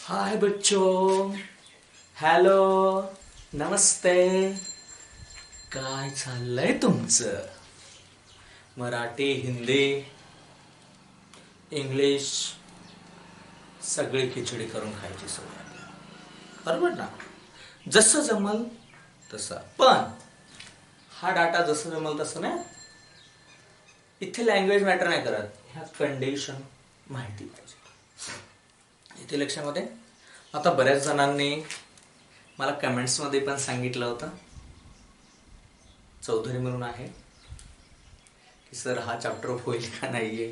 हाय बच्चों, हॅलो, नमस्ते. काय चाललंय तुमचं? मराठी, हिंदी, इंग्लिश सगळी खिचडी करून खायची सवय आहे. बरोबर ना? जसं जमल तसं. पण हा डाटा जसं जमल तसं नाही. इथे लँग्वेज मॅटर नाही करत, ह्या कंडिशन माहिती पाहिजे. इथे लक्षामध्ये आता बऱ्याच जणांनी मला कमेंट्समध्ये पण सांगितलं होतं, चौधरी म्हणून आहे, की सर हा चॅप्टर होईल का नाहीये,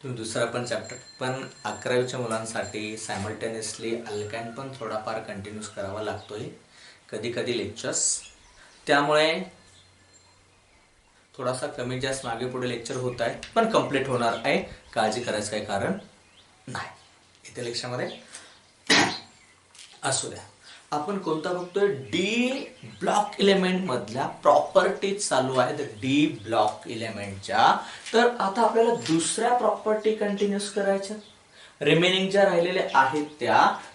तुम्ही दुसरा पण चॅप्टर. पण 11वीच्या मुलांसाठी सायमल्टेनियसली अल्काइन पण थोडाफार कंटिन्यूस करावा लागतोय, कधी कधी लेक्चर्स. त्यामुळे थोडासा कमी जास्त मागे पुढे लेक्चर होत आहे, पण कम्प्लीट होणार आहे, काळजी करायचं काही कारण नाही. इथे लेक्चरमध्ये असू द्या. आपण कोणता बघतोय? डी ब्लॉक एलिमेंट मधल्या प्रॉपर्टीज चालू आहेत डी ब्लॉक एलिमेंटच्या. तर आता आपल्याला दुसऱ्या प्रॉपर्टी कंटिन्यूस करायच्या, रिमेनिंग ज्या राहिलेल्या आहेत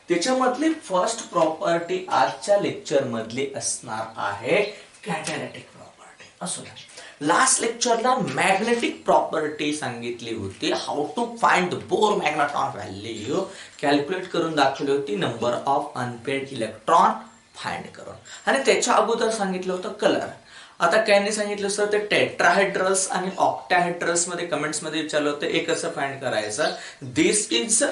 त्याच्यामधली फर्स्ट प्रॉपर्टी आजच्या लेक्चर मधली असणार आहे कॅटॅलिटिक प्रॉपर्टी. असू द्या. लास्ट लेक्चरला मॅग्नेटिक प्रॉपर्टी सांगितली होती, how to find Bohr magneton value calculate करून दाखवली होती, number of unpaired electron find करून. आणि त्याच्या अगोदर सांगितलं होतं कलर. आता काय सांगितलं सर, ते टेट्राहेड्रल्स आणि ऑक्टाहेड्रल्स मध्ये कमेंट्स मध्ये विचारलं होतं एक कसं फाइंड करायचं. This is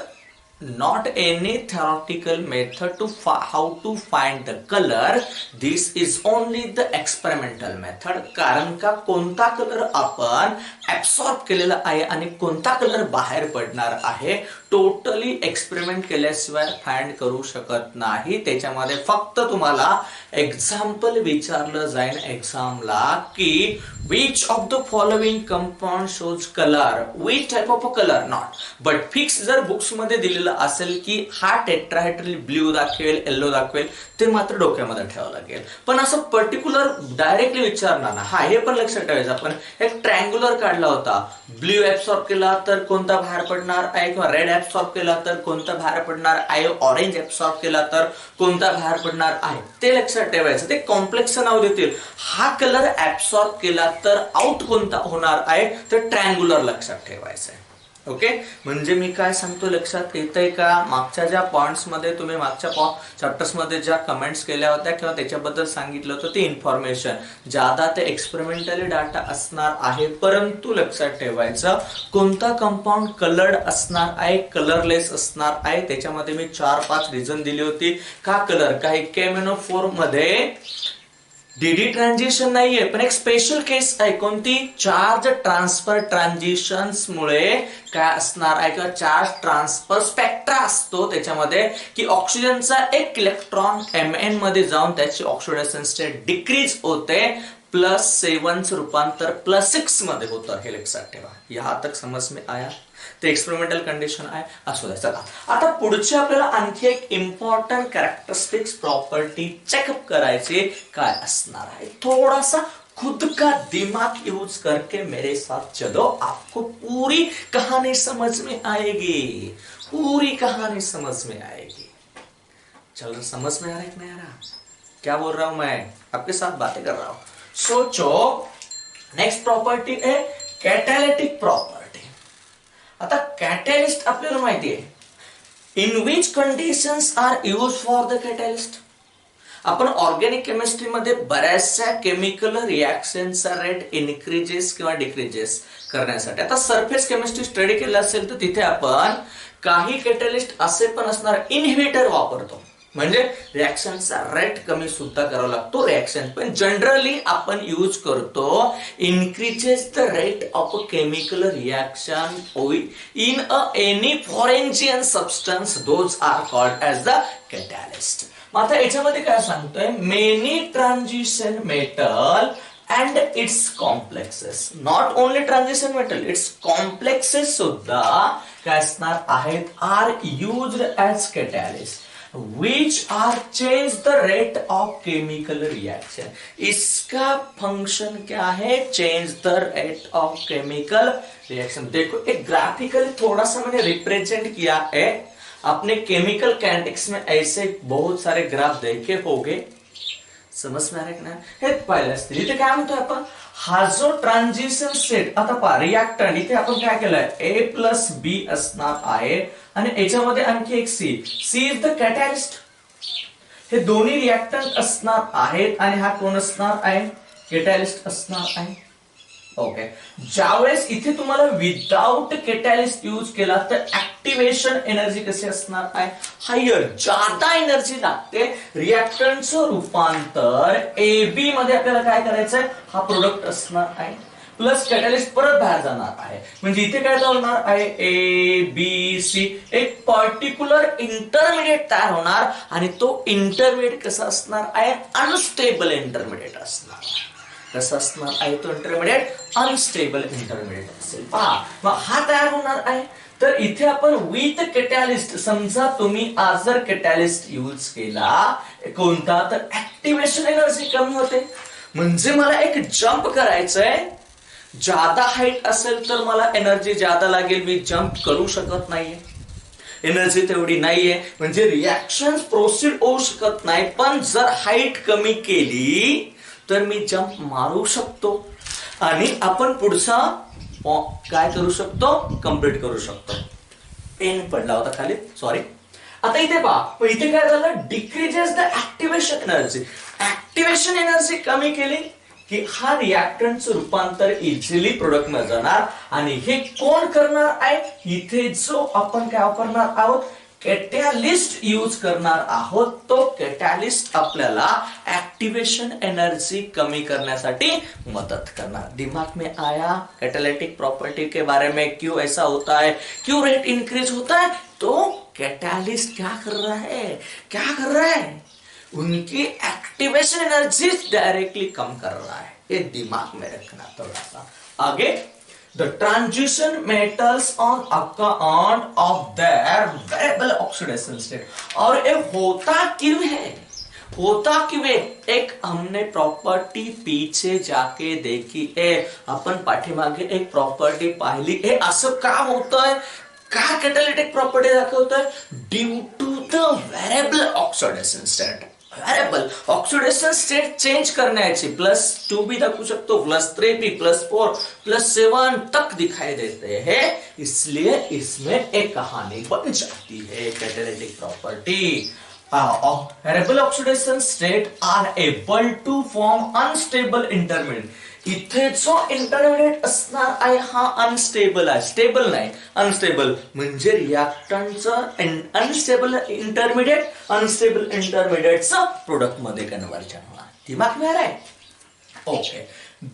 not any theoretical method to how to find the color. This is only the experimental method. कारण का कोणता कलर आपण ऍब्सॉर्ब केलेला आहे आणि कोणता कलर बाहेर पडणार आहे टोटली एक्सपेरिमेंट केल्याशिवाय फाइंड करू शकत नाही. त्याच्यामध्ये फक्त तुम्हाला एक्झाम्पल विचारलं जाईल एक्झामला की which of the following compound shows color, which type of a color, not but fix. जर बुक्स मध्ये दिलेलं असेल की हा टेट्राहेड्रल ब्ल्यू दाखवेल, येलो दाखवेल, ते मात्र डोक्यामध्ये ठेवावं लागेल. पण असं पर्टिक्युलर डायरेक्टली विचारणार ना. हा हे पण लक्षात ठेवायचं. आपण एक ट्रायंग्युलर काढला होता, ब्ल्यू ऍब्सॉर्ब केला तर कोणता बाहेर पडणार आहे, किंवा रेड ऍब्सॉर्ब केला तर कोणता बाहेर पडणार आहे, ऑरेंज ऍब्सॉर्ब केला तर कोणता बाहेर पडणार आहे, ते लक्षात ठेवायचं. ते कॉम्प्लेक्स नाव देतील. हा कलर ऍब्सॉर्ब केला तर आउट कोणता होणार आहे, तर ट्रायंग्युलर लक्षात ठेवायचं आहे. ओके, म्हणजे मी काय सांगतो लक्षात येतंय का? मागच्या ज्या पॉइंट्स मध्ये तुम्ही मागच्या चॅप्टर्स मध्ये ज्या कमेंट्स केल्या होत्या किंवा त्याच्याबद्दल सांगितलं होतं ते इन्फॉर्मेशन ज्यादा ते एक्सपेरिमेंटली डाटा असणार आहे. परंतु लक्षात ठेवायचं कोणता कंपाऊंड कलर्ड असणार आहे, कलरलेस असणार आहे. त्याच्यामध्ये मी 4-5 रिझन दिली होती का कलर. काही KMnO4 मध्ये डीडी ट्रान्झिशन नाहीये, पण एक स्पेशल केस आहे. कोणती? चार्ज ट्रान्सफर ट्रान्झिशन्स मुळे काय असणार आहे, किंवा चार्ज ट्रान्सफर स्पेक्ट्रा असतो त्याच्यामध्ये, की ऑक्सिजनचा एक इलेक्ट्रॉन Mn मध्ये जाऊन त्याची ऑक्सिडेशन स्टेट डिक्रीज होते, +7 रूपांतर +6 मध्ये होतं. हे लक्षात ठेवा. यहां तक समज में आया? ते एक्सपेरिमेंटल कंडिशन आहे. असू द्या. चला आता पुढचे आपल्याला आणखी एक इम्पॉर्टंट कॅरेक्टरिस्टिक्स प्रॉपर्टी चेकअप करायची. काय असणार आहे? थोड़ा सा खुद का दिमाग यूज करके मेरे साथ चलो, आपको पूरी कहानी समझ में आएगी. पूरी कहानी समझ में आएगी. चलो, समझ में आ रहा है कि नहीं आ रहा? क्या बोल रहा हूं मैं? आपके साथ बातें कर रहा हूं. सोचो. नेक्स्ट प्रॉपर्टी है कॅटॅलिटिक प्रॉपर्टी. आता कॅटॅलिस्ट आपल्याला माहिती आहे. In which conditions are use for the catalyst. आपण ऑर्गॅनिक केमिस्ट्री मध्ये बऱ्याचशा केमिकल रिएक्शनचा रेट इन्क्रीजेस किंवा डिक्रीजेस करण्यासाठी. आता सरफेस केमिस्ट्री स्टडी केलं असेल तर तिथे आपण काही कॅटॅलिस्ट असे पण असणार इनहिबिटर वापरतो, म्हणजे रिएक्शनचा रेट कमी सुद्धा करावा लागतो रिएक्शन. पण जनरली आपण यूज करतो increases the rate of a chemical reaction in any फॉरेन्शियन substance, those are called as the catalyst. मग आता याच्यामध्ये काय सांगतोय, many transition metal and its complexes, not only transition metal, its complexes सुद्धा काय असणार आहेत, are used as catalyst which are change the rate of chemical reaction. इसका फंक्शन क्या है? Change the rate of chemical reaction. देखो एक graphically थोड़ा सा मैंने रिप्रेजेंट किया है. आपने केमिकल काइनेटिक्स में ऐसे बहुत सारे ग्राफ देखे होंगे, समज में आलं की नाही? हे पाहिलं असतील. इथे काय म्हणतोय आपण, हा जो ट्रान्झिशन स्टेट, आता पहा रिएक्टंट इथे आपण काय केलंय, A प्लस बी असणार आहे आणि याच्यामध्ये आणखी एक सी इज द कॅटॅलिस्ट. हे दोन्ही रिएक्टंट असणार आहेत आणि हा कोण असणार आहे, कॅटॅलिस्ट असणार आहे. ओके, ज्यावेळेस इथे तुम्हाला विदाउट कॅटॅलिस्ट यूज केला तर ऍक्टिव्हेशन एनर्जी कशी असणार आहे, हायर, ज्यादा एनर्जी लागते. रिएक्टंटचं रूपांतर AB मध्ये आपल्याला काय करायचंय, हा प्रोडक्ट असणार आहे प्लस कॅटॅलिस्ट परत बाहेर जाणार आहे. म्हणजे इथे काय होणार आहे, ABC एक पर्टिक्युलर इंटरमिडिएट तयार होणार आणि तो इंटरमिडिएट कसा असणार आहे, अनस्टेबल इंटरमिडिएट असणार. कसं असणार आहे तो इंटरमिडिएट, अनस्टेबल इंटरमिडिएट असेल. पहा मग हा तयार होणार आहे. तर इथे आपण विथ कॅटॅलिस्ट, समजा तुम्ही आज जर कॅटॅलिस्ट यूज केला कोणता, तर ऍक्टिव्हेशन एनर्जी कमी होते. म्हणजे मला एक जंप करायचंय, ज्यादा हाईट असेल तर मला एनर्जी ज्यादा लागेल, मी जंप करू शकत नाहीये, एनर्जी तेवढी नाहीये, म्हणजे रिएक्शन प्रोसीड होऊ शकत नाही. पण जर हाईट कमी केली तर मी जंप मारू शकतो आणि आपण पुढचा काय करू शकतो, कंप्लीट करू शकतो. पेन पडला होता खाली, सॉरी. आता इथे पहा, इथे काय झालं, decreases the activation energy. Activation energy कमी केली की हा रिएक्टंटचं रूपांतर इझिली प्रोडक्ट मध्ये जाणार. आणि हे कोण करणार आहे, इथे जो आपण काय वापरणार आहोत, कॅटॅलिस्ट यूज करणार आहोत. तो कॅटॅलिस्ट आपल्याला एक्टिवेशन एनर्जी कमी करण्यासाठी मदद करणार. दिमाग में आया कैटालिटिक प्रॉपर्टी के बारे में, क्यों ऐसा होता है, क्यों रेट इंक्रीज होता है, तो कैटालिस्ट क्या कर रहा है, उनकी एक्टिवेशन एनर्जी डायरेक्टली कम कर रहा है. ये दिमाग में रखना थोड़ा सा. आगे, the transition metals on account of their variable oxidation state. और ये होता क्यों है, एक हमने प्रॉपर्टी पीछे जाके देखी है, आपण पाठीमागे एक प्रॉपर्टी पाहिली है. असं का होतंय, का कॅटॅलिटिक प्रॉपर्टी दाखवतोय, due to the variable oxidation state. Variable oxidation state change करण्याची +2 भी दाखवू शकतो, +3 भी, +4, +7 तक दिखाई देते हैं. इसलिए इसमें एक कहानी बन जाती है catalytic property. Variable oxidation state are able to form unstable intermediate. इथे जो इंटरमिडिएट असणार आहे हा अनस्टेबल आहे, स्टेबल नाही, अनस्टेबल. म्हणजे रिएक्टंटचं अनस्टेबल इंटरमिडिएटचं प्रोडक्ट मध्ये कन्वर्जन होणार. दिमाग में आ रहा है? Okay.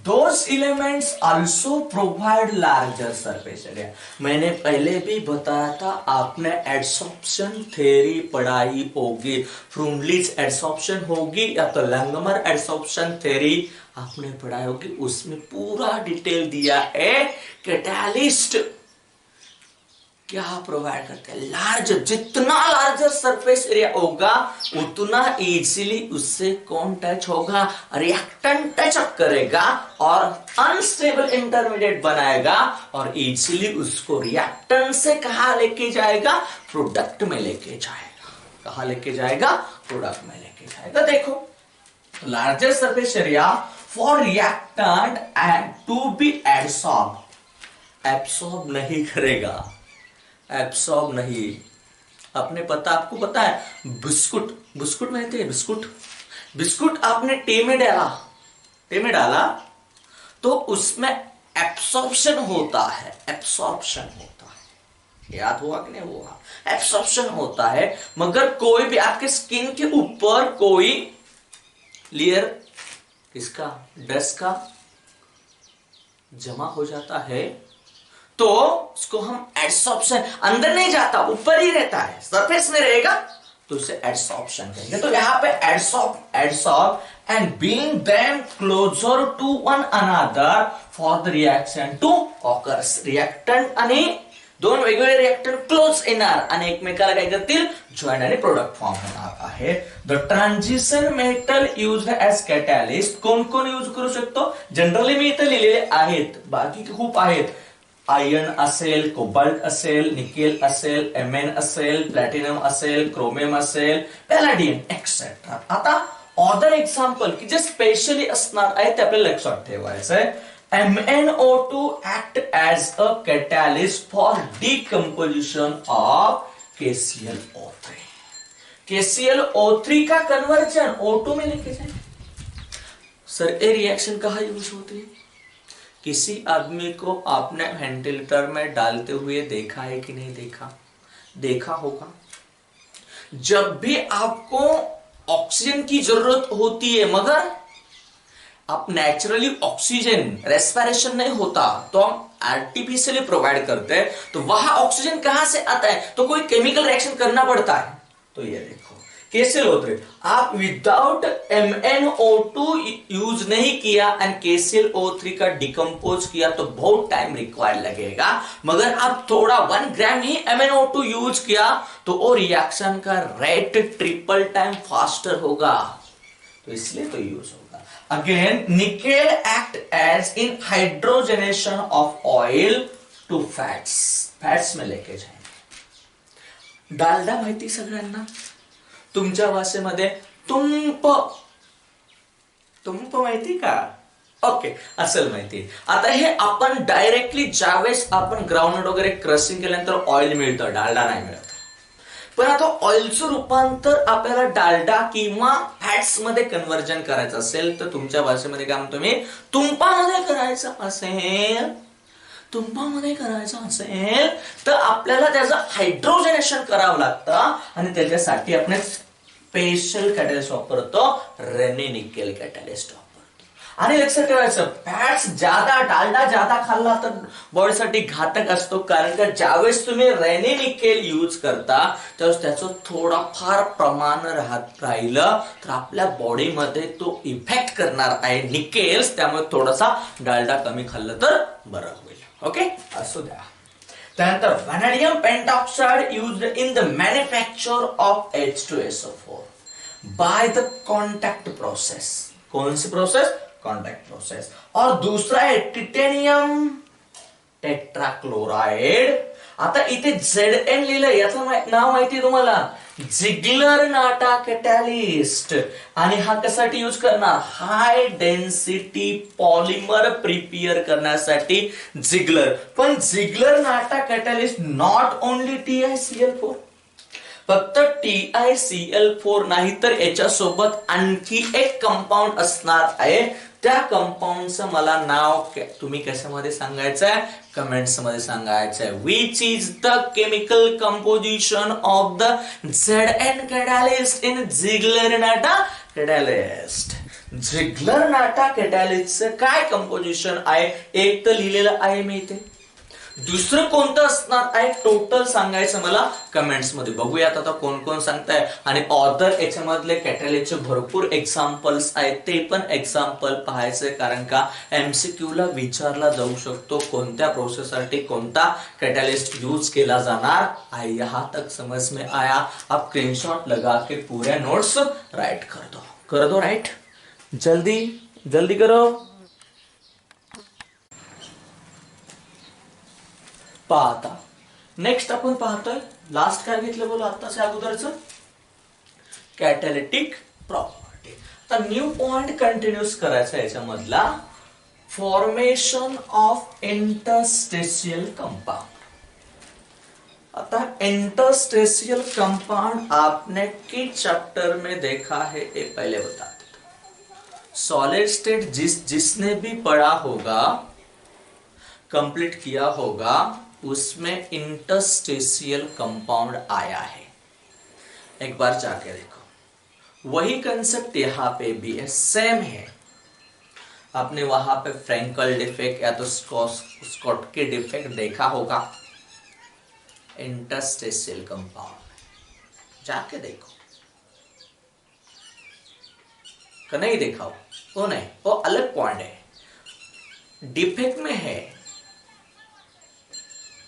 Those elements also provide larger surface area. मैंने पहले भी बताया था, आपने एडसॉर्प्शन थ्योरी पढ़ाई होगी, फ्रूमलिच एडसॉर्प्शन होगी या तो लैंगमर एडसॉर्प्शन थ्योरी आपने पढ़ाई होगी. उसमें पूरा डिटेल दिया है कैटालिस्ट क्या प्रोवाइड करते हैं. लार्जर, जितना लार्जर सरफेस एरिया होगा उतना इजीली उससे कौन टच होगा, रिएक्टेंट टच अप करेगा और अनस्टेबल इंटरमीडिएट बनाएगा और इजीली उसको रिएक्टेंट से कहां लेके जाएगा, प्रोडक्ट में लेके जाएगा. कहां लेके जाएगा, प्रोडक्ट में लेके जाएगा. देखो, larger surface area for reactant and to be absorb नहीं करेगा, एब्सॉर्ब नहीं. आपको पता है बिस्कुट में थे, बिस्कुट आपने टे में डाला तो उसमें एब्सॉर्प्शन होता है, याद हुआ कि नहीं हुआ, एब्सॉर्प्शन होता है. मगर कोई भी आपके स्किन के ऊपर कोई लेयर किसका, डस्ट का जमा हो जाता है तो उसको हम एडसॉर्प्शन, अंदर नहीं जाता, ऊपर ही रहता है, सरफेस में रहेगा तो उसे एडसॉर्प्शन कहेंगे. तो यहां पे adsorb and being them closer to one another for the reaction to occurs. Reactant आणि दोन वेगवेगळे रिएक्टंट क्लोज येणार आणि एकमेकाला काय करतील, जॉईन आणि प्रोडक्ट फॉर्म होणार आहे. The transition metal use as catalyst. कोण कोण यूज करू शकतो, जनरली मी इथे लिहिलेले आहेत, बाकी खूप आहेत. आयर्न असेल, कोबाल्ट असेल, निकेल असेल, एमएन असेल, प्लॅटिनम असेल, क्रोमियम असेल, पॅलाडियम एक्सेट्रा. आता अदर एक्झाम्पल की जे स्पेशली असणार आहे ते आपल्याला लक्षात ठेवायचं आहे. MnO2 act as a catalyst for decomposition of KClO3. KClO3 का कन्वर्जन O2 में लेके जाए. सर ये रिएक्शन कहाँ यूज होती है? किसी आदमी को आपने वेंटिलेटर में डालते हुए देखा है कि नहीं देखा? देखा होगा. जब भी आपको ऑक्सीजन की जरूरत होती है मगर आप नेचुरली ऑक्सीजन रेस्पिरेशन नहीं होता तो हम आर्टिफिशियली प्रोवाइड करते हैं, तो वहां ऑक्सीजन कहां से आता है? तो कोई केमिकल रिएक्शन करना पड़ता है. तो ये देखो KClO3 आप विदाउट MnO2 यूज नहीं किया एंड KClO3 का डिकम्पोज किया तो बहुत टाइम रिक्वायर्ड लगेगा. मगर आप थोड़ा 1 ग्राम ही MnO2 यूज किया तो वो रिएक्शन का रेट ट्रिपल टाइम फास्टर होगा. तो इसलिए तो यूज होगा. Again nickel act as in hydrogenation of oil to fats. Fats में लेके जाएंगे. डालडा माहिती सगळ्यांना? तुमच्या भाषेमध्ये तुंप. तुंप माहिती का? ओके असेल माहिती. आता हे आपण डायरेक्टली ज्यावेळेस आपण ग्राउंडनट वगैरे क्रशिंग केल्यानंतर ऑइल मिळतं, डालडा नाही मिळत. पण आता ऑइलचं रूपांतर आपल्याला डालडा किंवा फॅट्स मध्ये कन्वर्जन करायचं असेल तर तुमच्या भाषेमध्ये काय म्हणतो मी? तुंपामध्ये करायचं असेल. तुंपामध्ये करायचं असेल तर आपल्याला त्याचं हायड्रोजनेशन करावं लागतं आणि त्याच्यासाठी आपण स्पेशल कॅटलिस्ट वापरतो, रेनी निकेल कॅटलिस्ट वापरतो. आणि लक्षात ठेवायचं फॅट्स ज्यादा, डालडा ज्यादा खाल्ला तर बॉडीसाठी घातक असतो. कारण का ज्यावेळेस तुम्ही रेनी निकेल यूज करता त्यावेळेस त्याचं थोडाफार प्रमाण राहिलं तर आपल्या बॉडीमध्ये तो इफेक्ट करणार आहे निकेल्स. त्यामुळे थोडासा डालडा कमी खाल्लं तर बरं होईल. ओके असू द्या. त्यानंतर vanadium pentoxide used in the manufacture of H2SO4 by the contact process. कौन सी प्रोसेस? Contact process. और दूसरा है टिटेनियम टेट्राक्लोराइड. आता इथे Zn लिहिलंय, याचं नाव माहिती तुम्हाला? जिग्लर नाटा कॅटॅलिस्ट. आणि हा कशासाठी यूज करणार? हाय डेन्सिटी पॉलिमर प्रिपेअर करण्यासाठी जिग्लर. पण जिग्लर Natta catalyst not only TiCl4. फक्त TiCl4 नाही तर याच्यासोबत आणखी एक कंपाऊंड असणार आहे. त्या कंपाऊंडचं मला नाव तुम्ही कशामध्ये सांगायचंय? कमेंट्स मध्ये सांगायचंय. Which is the chemical composition of the Zn catalyst in Ziegler Natta catalyst. Ziegler Natta कॅटॅलिस्टचं काय कंपोजिशन आहे? एक तर लिहिलेलं आहे मी इथे. दुसरं कोणतं असणार आहे टोटल सांगायचं मला कमेंट्स मध्ये. बघूयात आता कोण कोण सांगताय. आणि ऑदर याच्यामधले कॅटॅलिस्टचे भरपूर एक्झाम्पल्स आहेत, ते पण एक्झाम्पल पाहायचे. कारण का MCQ ला विचारला जाऊ शकतो कोणत्या प्रोसेससाठी कोणता कॅटॅलिस्ट यूज केला जाणार है. यहां तक समझ में आया? आप स्क्रीनशॉट लगा के पूरे नोट्स राइट कर दो राइट. जल्दी जल्दी करो. पाहता नेक्स्ट आपण पाहतोय लास्ट काय घेतलं बोला आताच्या अगोदरचं? कॅटॅलिटिक प्रॉपर्टी. आता न्यू पॉइंट कंटिन्यूस करायचा याच्यामधला फॉर्मेशन ऑफ इंटरस्टेशियल कंपाउंड. आता इंटरस्टेशियल कंपाउंड आपने किस चैप्टर में देखा है ये पहले बता देता. सॉलिड स्टेट जिसने भी पढ़ा होगा, कंप्लीट किया होगा, उसमें इंटरस्टेशियल कंपाउंड आया है. एक बार जाके देखो. वही कंसेप्ट यहां पे भी है, सेम है. आपने वहां पे फ्रैंकल डिफेक्ट या तो स्कॉटकी डिफेक्ट देखा होगा इंटरस्टेशियल कंपाउंड. जाके देखो. का नहीं देखा हो? वो नहीं, वो अलग पॉइंट है, डिफेक्ट में है.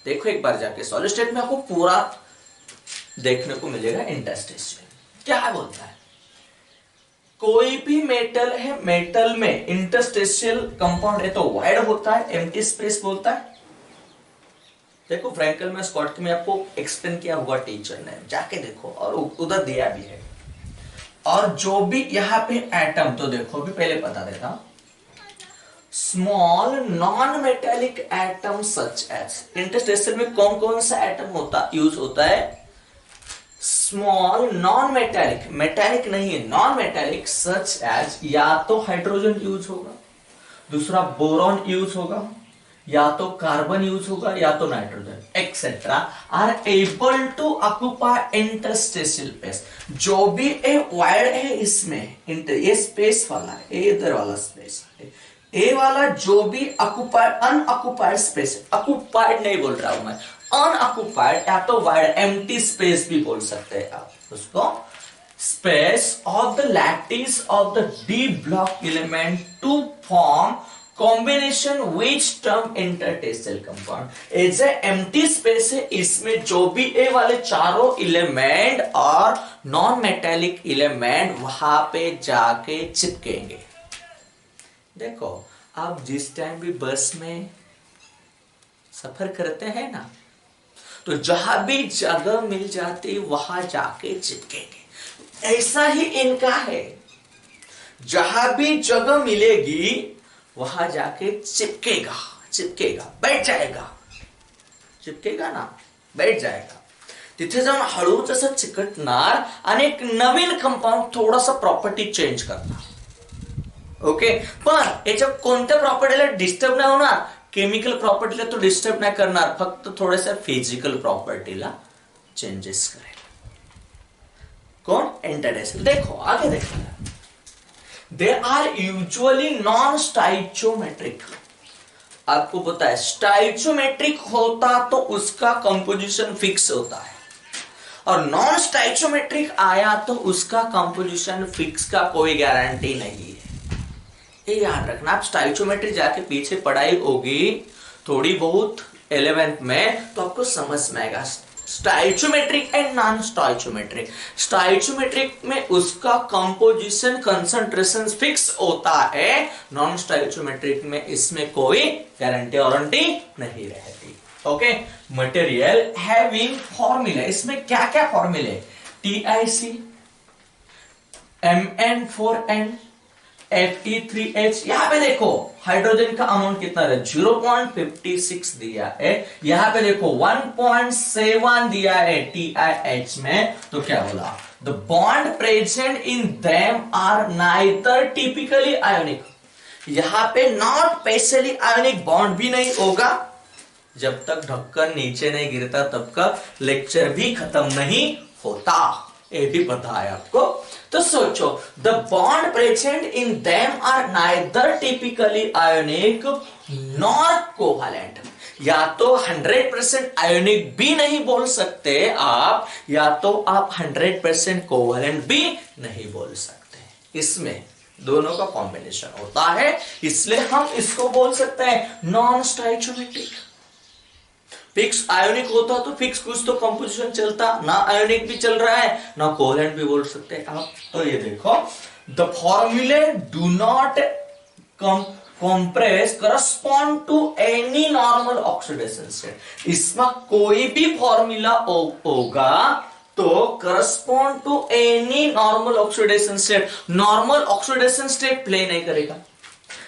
देखो एक बार जाके सॉलिड स्टेट में आपको पूरा देखने को मिलेगा. इंटरस्टेशियल क्या बोलता है? कोई भी मेटल है, मेटल में इंटरस्टेशियल कंपाउंड है तो वाइड होता है, एम्प्टी स्पेस बोलता है. देखो फ्रैंकल में स्कॉट में आपको एक्सप्लेन किया हुआ टीचर ने, जाके देखो, और उधर दिया भी है। और जो भी यहाँ पे एटम, तो देखो भी पहले बता देता, small non metallic atom such as, interstitial में कौन कौन सा एटम होता यूज होता है, स्मॉल नॉन मेटेलिक, मेटेलिक नहीं है, नॉन मेटेलिक, सच एज, या तो हाइड्रोजन यूज होगा, दूसरा बोरॉन यूज होगा, या तो कार्बन यूज होगा, या तो nitrogen etcetera, are able to occupy interstitial space. जो भी ए वायर्ड है इसमें, ये स्पेस वाला है, ये इधर वाला स्पेस है, ए वाला जो भी ऑक्यूपाइड, अनऑक्यूपाइड स्पेस, ऑक्यूपाइड नहीं बोल रहा हूं मैं, अनऑक्यूपाइड या तो वायर्ड, एम्प्टी स्पेस भी बोल सकते हैं आप उसको, space of the lattice of the D block element to form combination which term interstitial compound. As a empty space है, इसमें जो भी ए वाले चारों एलिमेंट और नॉन मेटेलिक एलिमेंट वहां पे जाके चिपकेंगे। देखो आप जिस टाइम भी बस में सफर करते हैं ना, तो जहां भी जगह मिल जाती वहां जाके चिपकेंगे, ऐसा ही इनका है, जहां भी जगह मिलेगी वहां जाके चिपकेगा, चिपकेगा, बैठ जाएगा, चिपकेगा ना, बैठ जाएगा, तिथे जाऊन हळूच असं चिकटणार आणि एक नवीन कंपाऊंड थोडासा प्रॉपर्टी चेंज करणार। ओके, पण याच्या कोणत्या प्रॉपर्टीला डिस्टर्ब नाही होणार, केमिकल प्रॉपर्टीला तो डिस्टर्ब नाही करणार, फक्त थोड्याशा फिजिकल प्रॉपर्टीला चेंजेस करेल। कौन, इंटरस्टेशियल। देखो आगे देखो, they are usually non stoichiometric. आपको पता है स्टाइचोमेट्रिक होता तो उसका कंपोजिशन फिक्स होता है, और नॉन स्टाइचोमेट्रिक आया तो उसका कंपोजिशन फिक्स का कोई गारंटी नहीं है। ये याद रखना, आप स्टाइचोमेट्रिक जाके पीछे पढ़ाई होगी थोड़ी बहुत 11th में, तो आपको समझ में आएगा stoichiometric and non stoichiometric. Stoichiometric में उसका कंपोजिशन कंसंट्रेशन फिक्स होता है, नॉन स्टाइचोमेट्रिक में इसमें कोई गारंटी वारंटी नहीं रहती। ओके, मटेरियल हैविंग फॉर्मूला, इसमें क्या क्या फॉर्मूले, TiC, Mn4n, Fe3H। यहां पे देखो हाइड्रोजन का अमाउंट कितना है, 0.56 दिया है, यहां पे देखो 1.7 दिया है TiH में, तो क्या बोला, the bond present in them are neither typically ionic. यहां पे नॉट स्पेशली आयोनिक बॉन्ड भी नहीं होगा, जब तक ढक्कन नीचे नहीं गिरता तब का लेक्चर भी खत्म नहीं होता, ये भी पता है आपको। तो सोचो, the bond present in them are neither typically ionic nor covalent. या तो 100% आयोनिक भी नहीं बोल सकते आप, या तो आप 100% कोवैलेंट भी नहीं बोल सकते, इसमें दोनों का कॉम्बिनेशन होता है, इसलिए हम इसको बोल सकते हैं नॉन स्टाइचोमेट्रिक। फिक्स आयोनिक होता तो फिक्स कुछ तो कंपोजिशन चलता, ना आयोनिक भी चल रहा है ना कोवैलेंट भी बोल सकते हैं आप। तो ये देखो, the formulae do not compress correspond to any normal oxidation state. इसमें कोई भी फॉर्मूला होगा तो correspond to any normal oxidation state, normal oxidation state play नहीं करेगा।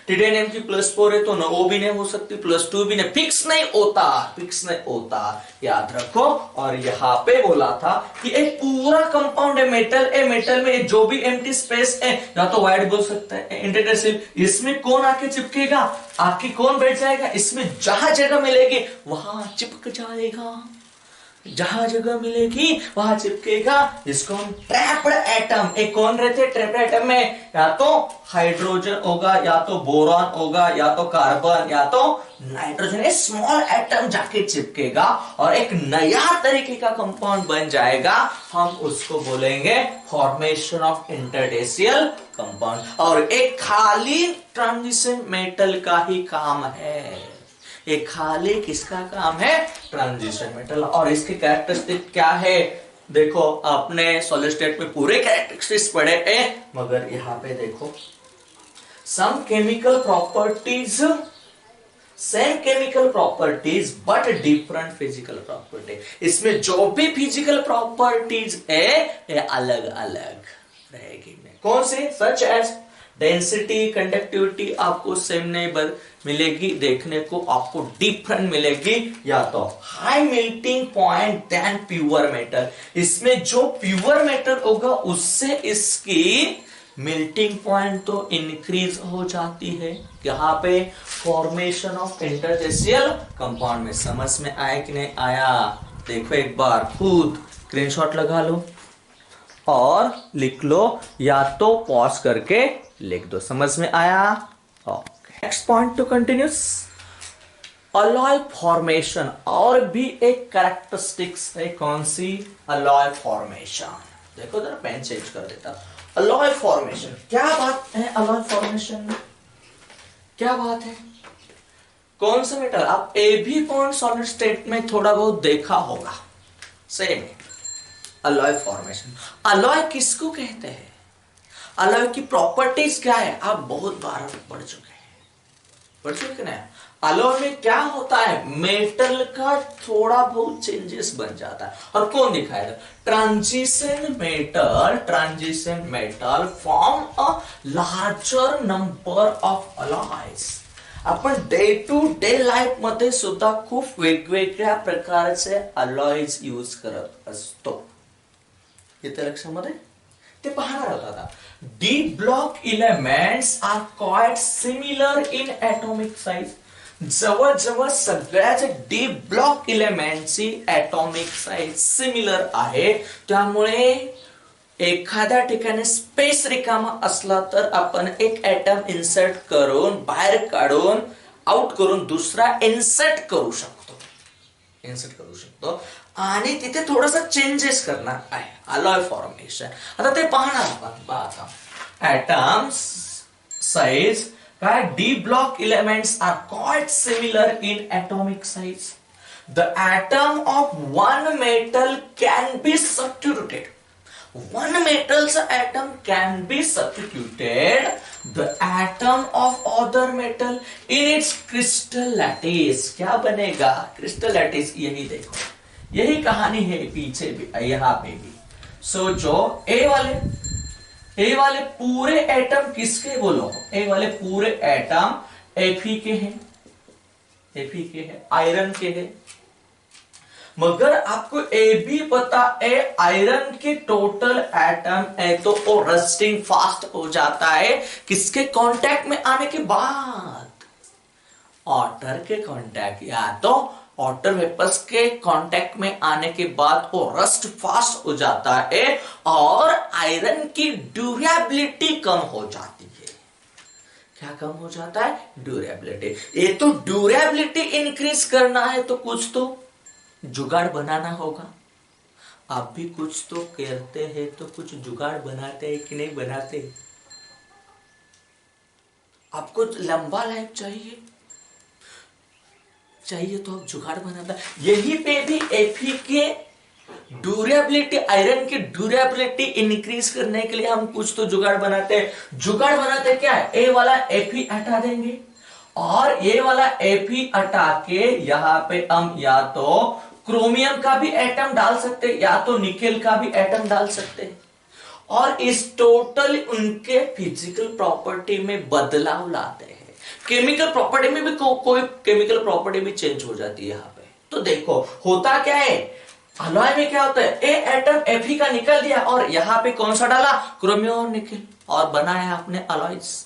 टिटेनियम की +4 है तो न O भी नहीं हो सकती, +2 भी नहीं, फिक्स नहीं होता, फिक्स नहीं होता, याद रखो। और यहाँ पे बोला था कि एक पूरा कंपाउंड है, मेटल है, मेटल में जो भी एम्प्टी स्पेस है, या तो वाइड बोल सकता है इंटरस्टेशियल, इसमें कौन आके चिपकेगा, आके कौन बैठ जाएगा, इसमें जहां जगह मिलेगी वहां चिपक जाएगा, जहां जगह मिलेगी वहां चिपकेगा। इसको हम ट्रैप्ड एटम, एक कौन रहते हैं ट्रैप्ड एटम में, या तो हाइड्रोजन होगा, या तो बोरॉन होगा, या तो कार्बन, या तो नाइट्रोजन, स्मॉल एटम जाके चिपकेगा और एक नया तरीके का कंपाउंड बन जाएगा, हम उसको बोलेंगे फॉर्मेशन ऑफ इंटरस्टेशियल कंपाउंड। और एक खाली ट्रांजिशन मेटल का ही काम है, एक खाली किसका काम है, ट्रांजिशन मेटल। और इसके कैरेक्टरिस्टिक क्या है, देखो आपने सॉलिड स्टेट में पूरे कैरेक्टरिस्टिक्स पढ़े हैं, मगर यहां पे देखो some chemical properties same chemical properties but different physical property. इसमें जो भी फिजिकल प्रॉपर्टीज है ये अलग अलग रहेगी। कौन से? सच एज डेंसिटी, कंडक्टिविटी आपको सेम नहीं मिलेगी देखने को, आपको डिफरेंट मिलेगी। या तो high melting point then pure metal, इसमें जो प्योर मेटल होगा उससे इसकी मेल्टिंग पॉइंट तो इंक्रीज हो जाती है। यहाँ पे फॉर्मेशन ऑफ इंटरफेसियल कंपाउंड में समझ में आया कि नहीं आया? देखो एक बार खुद स्क्रीनशॉट लगा लो और लिख लो, या तो पॉज करके लिख दो। समझ में आया? Okay, next point two continuous, alloy formation. और भी एक कैरेक्टरिस्टिक्स है, कौन सी? Alloy formation. देखो जरा पेन चेंज कर देता। अलॉय फॉर्मेशन क्या बात है? अलॉय फॉर्मेशन में क्या बात है? कौन सा मेटल? आप एबी बॉन्ड सॉलिड स्टेट में थोड़ा बहुत देखा होगा, सेम अलॉय फॉर्मेशन। अलॉय किसको कहते हैं? अलॉय की प्रॉपर्टीज क्या है? आप बहुत बार पढ़ चुके ना। अलॉय में क्या होता है? मेटल का थोड़ा बहुत चेंजेस बन जाता है। और कौन दिखाएगा? Transition metal form a larger number of alloys. आपण डे टू डे लाईफ मध्ये सुद्धा खूप वेगवेगळ्या प्रकारचे अलॉयज यूज करत असतो। येते लक्षामध्ये? ते पाहणार आहोत आता। D block elements are quite similar in atomic size. जवळ सगळ्याच डी ब्लॉक एलिमेंटची एटॉमिक साइज सिमिलर आहे, त्यामुळे एखाद्या ठिकाणी स्पेस रिकामा असला तर आपण एक एटम इन्सर्ट करून बाहेर काढून आउट करून दुसरा इन्सर्ट करू शकतो आणि तिथे थोडासा चेंजेस करणार आहे, अलॉय फॉर्मेशन। आता ते पाहणार आपण। एटम्स साइज काय? D block elements are quite similar in atomic size. The atom of one metal can be substituted. One metal's atom can be substituted the atom of other metal in its crystal lattice। क्या बनेगा? Crystal lattice. यही देखो, यही कहानी है पीछे भी, यहाँ पे भी। सो जो ए वाले पूरे एटम किसके बोलो? ए वाले पूरे एटम Fe के हैं, आयरन के हैं। मगर आपको ए भी पता है आयरन के टोटल एटम है तो वो रस्टिंग फास्ट हो जाता है किसके कांटेक्ट में आने के बाद? वाटर के कांटेक्ट, या तो वाटर वेपर्स के कांटेक्ट में आने के बाद वो रस्ट फास्ट हो जाता है और आयरन की ड्यूरेबिलिटी कम हो जाती है। क्या कम हो जाता है? ड्यूरेबिलिटी। ये तो ड्यूरेबिलिटी इंक्रीज करना है तो कुछ तो जुगाड़ बनाना होगा। आप भी कुछ तो करते हैं तो कुछ जुगाड़ बनाते हैं कि नहीं बनाते? आपको लंबा लाइफ चाहिए तो आप जुगाड़ बनाता है। यही पे भी एफी के ड्यूरेबिलिटी, आयरन की ड्यूरेबिलिटी इंक्रीज करने के लिए हम कुछ तो जुगाड़ बनाते हैं। जुगाड़ बनाते क्या है? ए वाला एफी हटा देंगे और ये वाला एफी हटा के यहाँ पे हम या तो क्रोमियम का भी एटम डाल सकते या तो निकेल का भी एटम डाल सकते और इस टोटल उनके फिजिकल प्रॉपर्टी में बदलाव लाते हैं। केमिकल प्रॉपर्टी में भी कोई केमिकल प्रॉपर्टी भी चेंज हो जाती है यहाँ पे। तो देखो होता क्या है, अलॉय में क्या होता है? ए एटम Fe का निकल दिया और यहाँ पे कौन सा डाला? क्रोमियम और निकेल, और बनाया आपने अलॉयज।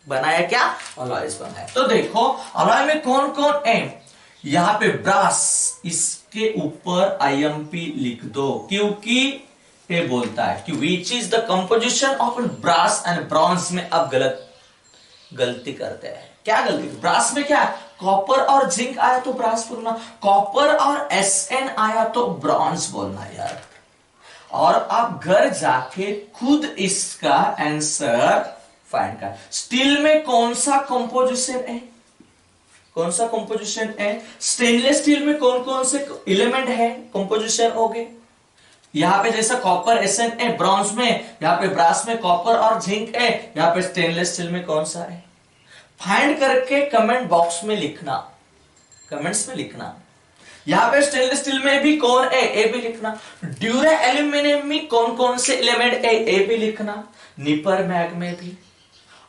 बनाया क्या? अलॉयज बनाया। तो देखो अलॉय में कौन कौन है? यहाँ पे ब्रास, इसके ऊपर IMP लिख दो क्योंकि ये बोलता है कि which is the composition of brass and bronze में अब गलती करते हैं। क्या गलती? ब्रास में क्या? कॉपर और जिंक आया तो ब्रास बोलना, कॉपर और Sn आया तो ब्रॉन्ज बोलना यार। और आप घर जाके खुद इसका आंसर फाइंड कर। स्टील में कौन सा कंपोजिशन है? कौन सा कंपोजिशन है? स्टेनलेस स्टील में कौन कौन से एलिमेंट है कंपोजिशन हो गए? यहाँ पे जैसा कॉपर Sn है, ब्रॉन्ज में, यहाँ पे ब्रास में कॉपर और जिंक है, यहाँ पे स्टेनलेस स्टील में कौन सा है? फाइंड करके कमेंट बॉक्स में लिखना, कमेंट्स में लिखना। यहां पे स्टेनलेस स्टील में भी कौन है ए भी लिखना। ड्यूरा एल्यूमिनियम में कौन कौन से एलिमेंट है ए भी लिखना। निपर मैग में भी।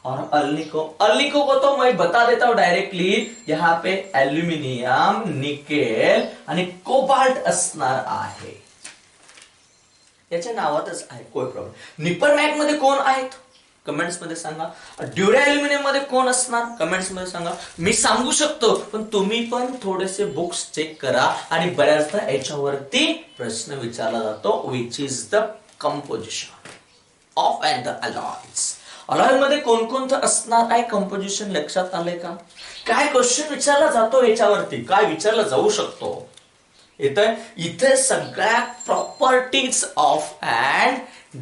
और अल्निको को तो मैं बता देता हूं डायरेक्टली, यहां पे एल्युमिनियम, निकेल आणि कोबाल्ट असणार आहे, याच्या नावातच आहे, कोई प्रॉब्लेम। निपर मॅग मध्ये कोण आहेत कमेंट्स मध्ये सांगा। ड्युरा एल्युमिनियम मध्ये कोण असणार कमेंट्स मध्ये सांगा। मी सांगू शकतो पण तुम्ही पण थोडेसे बुक्स चेक करा आणि बऱ्याचदा याच्यावरती प्रश्न विचारला जातो, विच is the composition of and the alloys. Alloy मध्ये कोणकोणतं असणार आहे कंपोजिशन लक्षात आलंय का? काय क्वेश्चन विचारला जातो याच्यावरती, काय विचारला जाऊ शकतो इथे सगळ्या properties of and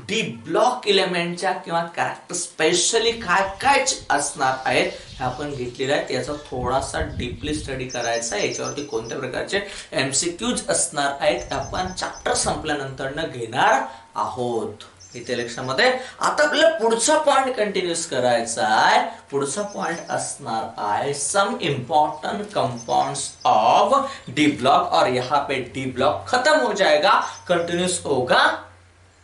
D block एलिमेंटच्या किंवा कॅरेक्टर स्पेशली काय काय असणार आहेत हे आपण घेतलेले आहेत। याचा थोडासा डीपली स्टडी करायचा आहे, याच्यावरती कोणत्या प्रकारचे एमसीक्यूज असणार आहेत आपण चॅप्टर संपल्यानंतर घेणार आहोत इथे लेक्चरमध्ये। आता आपल्याला पुढचा पॉइंट कंटिन्यूस करायचा आहे। पुढचा पॉइंट असणार आहे some important compounds of D block, और यहाँ पे डी ब्लॉक खत्म हो जाएगा, कंटिन्यूस होगा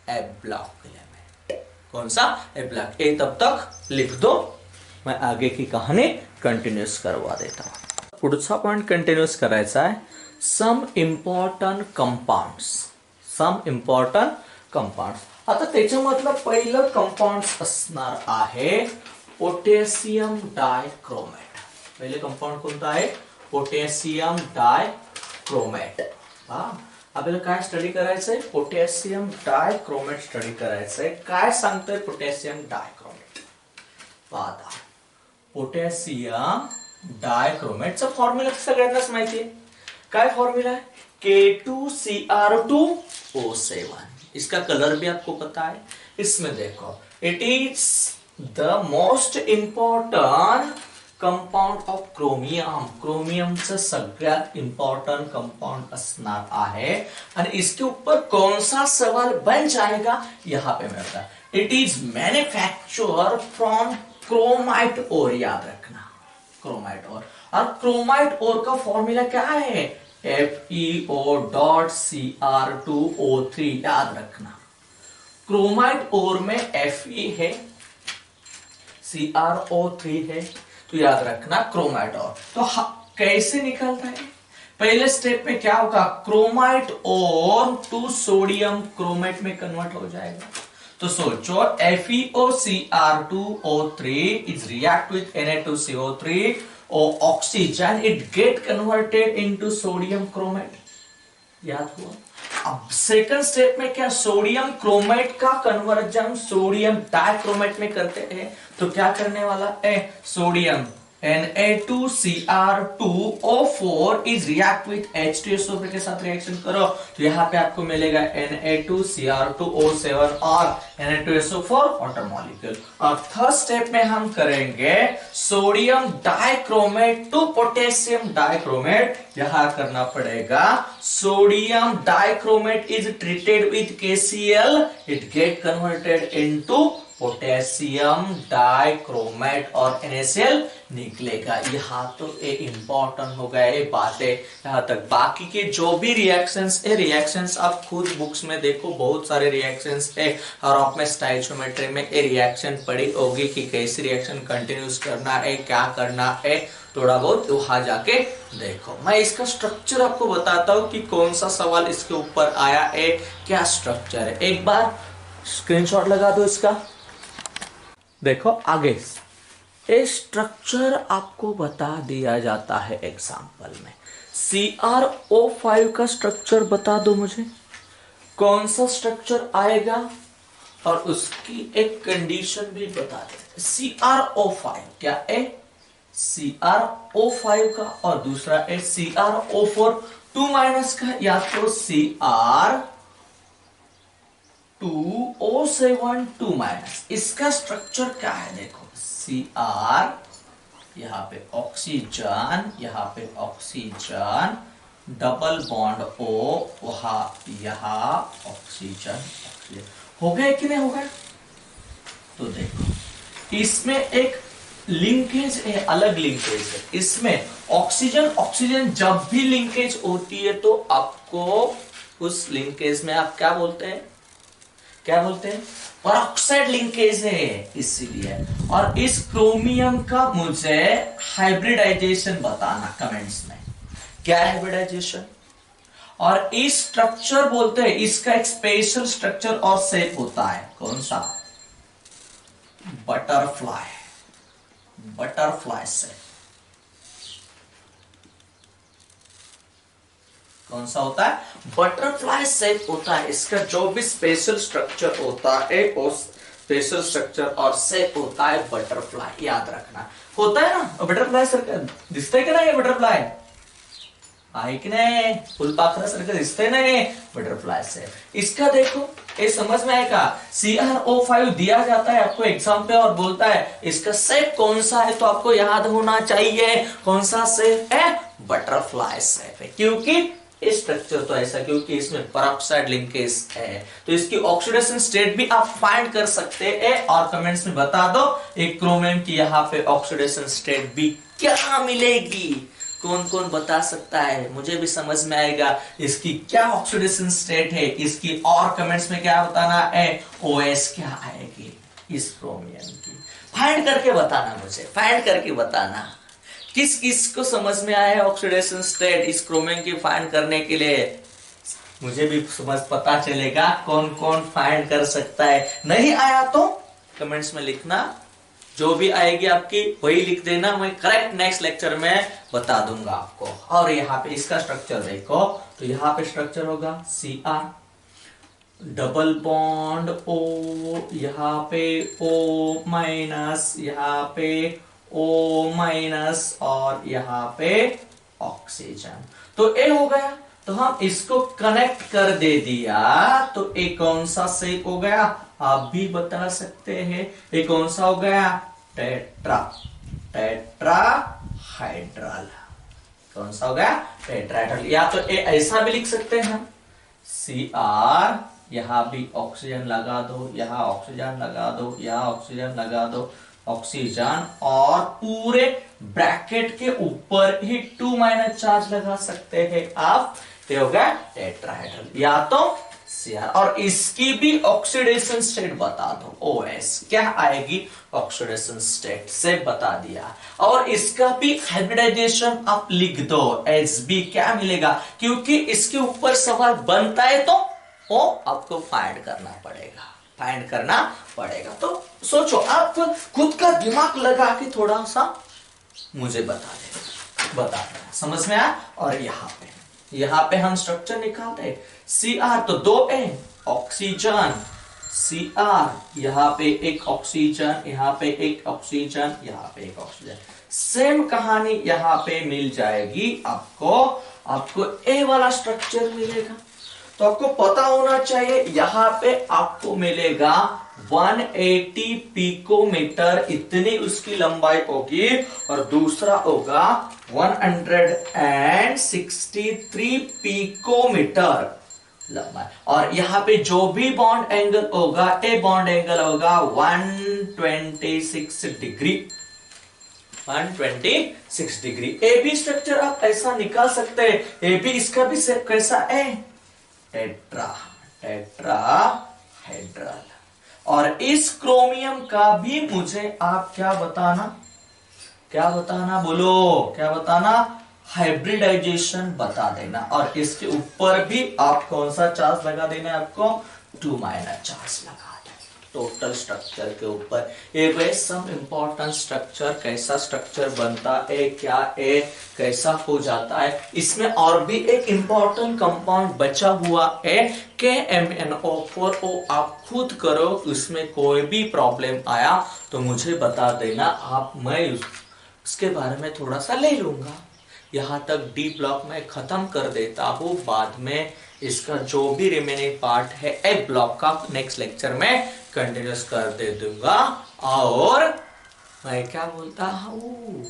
ए ब्लॉक एलिमेंट। कौन सा? ए ब्लॉक। ए तब तक लिख दो, मैं आगे की कहानी कंटिन्यूस करवा देता हूं। पुढचा पॉइंट कंटिन्यूस करायचा आहे सम इंपॉर्टंट कंपाउंड्स, सम इंपॉर्टंट कंपाउंड्स। आता त्याच्यामधलं पहिलं कंपाउंड असणार आहे पोटॅशियम डायक्रोमेट। पहिले कंपाउंड कोणतं आहे? Potassium dichromate. आपल्याला काय स्टडी करायचंय? पोटॅशियम डायक्रोमेट स्टडी करायचंय। काय सांगतोय पोटॅशियम डायक्रोमेट? पाहता, पोटॅशियम डायक्रोमेटचा फॉर्म्युला सगळ्यांनाच माहिती आहे। काय फॉर्म्युला आहे? K2Cr2O7। इसका कलर भी आपको पता है। इसमें देखो, it is the most important compound of chromium. क्रोमियमचं सगळ्यात इंपॉर्टेंट कंपाउंड असणार आहे आणि इसके ऊपर कौन सा सवाल बन जाएगा यहाँ पे मिलता है। It is manufacture from chromite ore, याद रखना क्रोमाइट ओर। और क्रोमाइट ओर का फॉर्मूला क्या है? FeO.Cr2O3, याद रखना। क्रोमाइट ओर में Fe है, CrO3 है, तो याद रखना क्रोमाइट ओर। तो कैसे निकलता है? पहले स्टेप में क्या होगा? Chromite ore to sodium chromate में कन्वर्ट हो जाएगा। तो सोचो, FeOCr2O3 is react with Na2CO3 or oxygen, it get converted into sodium chromate। याद हुआ? अब सेकंड स्टेप में क्या? सोडियम क्रोमेट का कन्वर्जन सोडियम डाइक्रोमेट में करते हैं, तो क्या करने वाला है? Sodium Na2Cr2O4 is react with H2SO के साथ रिएक्शन करो, तो यहाँ पे आपको मिलेगा Na2Cr2O7 और Na2SO4 वाटर मॉलिक्यूल। और थर्ड स्टेप में हम करेंगे sodium dichromate to potassium dichromate. यहाँ करना पड़ेगा sodium dichromate is treated with KCl, it get converted into potassium dichromate और NaCl निकलेगा। यहाँ तो ये इंपॉर्टेंट हो गए ये बातें यहाँ तक। बाकी के जो भी रिएक्शंस है, रिएक्शंस आप खुद बुक्स में देखो, बहुत सारे रिएक्शंस है और आप में स्टाइचियोमेट्री में ये रिएक्शन पढ़ी होगी कि कैसे रिएक्शन कंटिन्यूस करना है, क्या करना है, थोड़ा बहुत वहां जाके देखो। मैं इसका स्ट्रक्चर आपको बताता हूँ कि कौन सा सवाल इसके ऊपर आया है, क्या स्ट्रक्चर है। एक बार स्क्रीनशॉट लगा दो इसका, देखो आगे ये स्ट्रक्चर आपको बता दिया जाता है एग्जाम्पल में। CrO5 का स्ट्रक्चर बता दो मुझे, कौन सा स्ट्रक्चर आएगा और उसकी एक कंडीशन भी बता दे। CrO5 क्या है? CrO5 का, और दूसरा है CrO4 2- का, या तो Cr2O7 2-। इसका स्ट्रक्चर क्या है? देखो, Cr, यहाँ पे ऑक्सीजन, यहाँ पे ऑक्सीजन, डबल बॉन्ड O, वहां यहाँ ऑक्सीजन, ऑक्सीजन। हो गया कि नहीं हो गया? तो देखो, इसमें एक लिंकेज है, अलग लिंकेज है। इसमें ऑक्सीजन ऑक्सीजन जब भी लिंकेज होती है तो आपको उस लिंकेज में आप क्या बोलते हैं, क्या बोलते हैं, परऑक्साइड लिंकेज है इसीलिए। और इस क्रोमियम का मुझे हाइब्रिडाइजेशन बताना कमेंट्स में, क्या है हाइब्रिडाइजेशन। और इस स्ट्रक्चर बोलते हैं, इसका एक स्पेशल स्ट्रक्चर और शेप होता है, कौन सा, बटरफ्लाई, बटरफ्लाई शेप। कौन सा होता है, बटरफ्लाई शेप होता है। इसका जो भी स्पेशल स्ट्रक्चर होता है, उस स्पेशल स्ट्रक्चर और शेप होता है बटरफ्लाई, याद रखना। होता है ना बटरफ्लाई सर्कल, दिखता है कि ना ये बटरफ्लाई, आहे कि नहीं, फुलपाखरा सर्कल दिखते ना ये बटरफ्लाई शेप। इसका देखो, ये समझ में आएगा, CrO5 दिया जाता है आपको एग्जाम पे और बोलता है इसका शेप कौन सा है, तो आपको याद होना चाहिए कौन सा शेप है, बटरफ्लाई शेप है। क्योंकि इस स्ट्रक्चर तो ऐसा, क्योंकि इसमें परऑक्साइड लिंकेज है। तो इसकी ऑक्सीडेशन स्टेट भी आप फाइंड कर सकते हैं और कमेंट्स में बता दो एक क्रोमियम की यहाँ पे ऑक्सीडेशन स्टेट भी क्या मिलेगी। कौन कौन बता सकता है, मुझे भी समझ में आएगा इसकी क्या ऑक्सीडेशन स्टेट है इसकी। और कमेंट्स में क्या बताना है, OS क्या आएगी इस क्रोमियम की, फाइंड करके बताना, मुझे फाइंड करके बताना किस किस को समझ में आया है ऑक्सीडेशन स्टेट इस क्रोमियम की फाइंड करने के लिए। मुझे भी समझ पता चलेगा कौन कौन फाइंड कर सकता है। नहीं आया तो कमेंट्स में लिखना, जो भी आएगी आपकी वही लिख देना, मैं करेक्ट नेक्स्ट लेक्चर में बता दूंगा आपको। और यहाँ पे इसका स्ट्रक्चर देखो, तो यहाँ पे स्ट्रक्चर होगा Cr डबल बॉन्ड O, यहाँ पे O माइनस, यहाँ पे O माइनस और यहाँ पे ऑक्सीजन। तो ए हो गया, तो हम इसको कनेक्ट कर दे दिया तो ए कौन सा शेप हो गया, आप भी बता सकते हैं। ये कौन सा हो गया, टेट्रा, टेट्राहाइड्रल। कौन सा हो गया, टेट्राहाइड्रल। या तो ए ऐसा भी लिख सकते हैं हम, Cr, यहां भी ऑक्सीजन लगा दो, यहां ऑक्सीजन लगा दो, यहां ऑक्सीजन लगा दो, ऑक्सीजन, और पूरे ब्रैकेट के ऊपर ही 2 माइनस चार्ज लगा सकते हैं आप, तो होगा टेट्राहाइड्रल। या तो Cr, और इसकी भी ऑक्सीडेशन स्टेट बता दो, OS क्या आएगी ऑक्सीडेशन स्टेट से बता दिया। और इसका भी हाइब्रिडाइजेशन आप लिख दो, Hb क्या मिलेगा, क्योंकि इसके ऊपर सवाल बनता है तो वो आपको फाइंड करना पड़ेगा, फाइंड करना पड़ेगा। तो सोचो, आप खुद का दिमाग लगा के थोड़ा सा मुझे बता देना, बता देना, समझ में आया। और यहाँ पे हम स्ट्रक्चर निकालते हैं, Cr तो 2A ऑक्सीजन, Cr यहाँ पे एक ऑक्सीजन, यहाँ पे एक ऑक्सीजन, यहाँ पे एक ऑक्सीजन। सेम कहानी यहाँ पे मिल जाएगी आपको, आपको A वाला स्ट्रक्चर मिलेगा। तो आपको पता होना चाहिए यहाँ पे आपको मिलेगा 180 पिकोमीटर, इतनी उसकी लंबाई होगी, और दूसरा होगा 163 पिकोमीटर लंबाई। और यहाँ पे जो भी बॉन्ड एंगल होगा, ए बॉन्ड एंगल होगा 126 degree, 126 degree. A B structure आप ऐसा निकाल सकते हैं, ए बी इसका भी शेप कैसा है, टेट्रा, टेट्राहेड्रल। और इस क्रोमियम का भी मुझे आप क्या बताना, क्या बताना, बोलो क्या बताना, हाइब्रिडाइजेशन बता देना। और इसके ऊपर भी आप कौन सा चार्ज लगा देना है आपको, 2 माइनस चार्ज लगा देना टोटल स्ट्रक्चर के ऊपर। एक सम इंपॉर्टेंट स्ट्रक्चर, कैसा स्ट्रक्चर बनता है, क्या है, कैसा हो जाता है। इसमें और भी एक इंपॉर्टेंट कंपाउंड बचा हुआ है KMnO4O, आप खुद करो, उसमें कोई भी प्रॉब्लम आया तो मुझे बता देना आप, मैं उसके बारे में थोड़ा सा ले लूंगा। यहाँ तक डी ब्लॉक में खत्म कर देता हूँ, बाद में इसका जो भी रिमेनिंग पार्ट है ए ब्लॉक का नेक्स्ट लेक्चर में कंटिन्यूस कर दे दूंगा। और मैं क्या बोलता हूँ,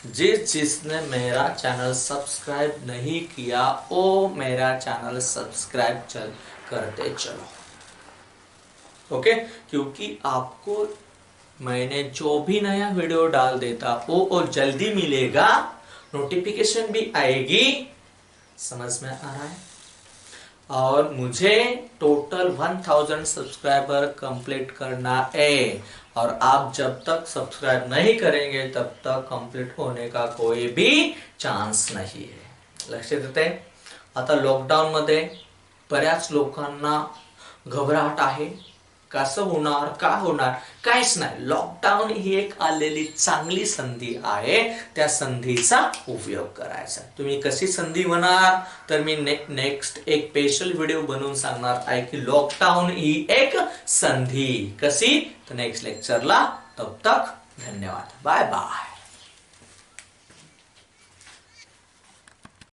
जिसने मेरा चैनल सब्सक्राइब नहीं किया वो मेरा चैनल सब्सक्राइब करते चलो, ओके। क्योंकि आपको मैंने जो भी नया वीडियो डाल देता वो जल्दी मिलेगा, नोटिफिकेशन भी आएगी। समझ में आ रहा है? और मुझे टोटल 1000 सब्सक्राइबर कंप्लीट करना है, और आप जब तक सब्सक्राइब नहीं करेंगे तब तक कंप्लीट होने का कोई भी चान्स नाही है. लक्ष देते. आता लॉकडाऊन मध्ये बऱ्याच लोकांना घबराहट आहे. कसं होणार, का होणार, काहीच नाही. लॉकडाऊन ही एक आलेली चांगली संधी आहे. त्या संधीचा उपयोग करायचा. तुम्ही कशी संधी होणार, तर मी नेक्स्ट एक स्पेशल व्हिडिओ बनवून सांगणार आहे की लॉकडाऊन ही एक संधी कशी. तर नेक्स्ट लेक्चरला. तब तक धन्यवाद. Bye bye.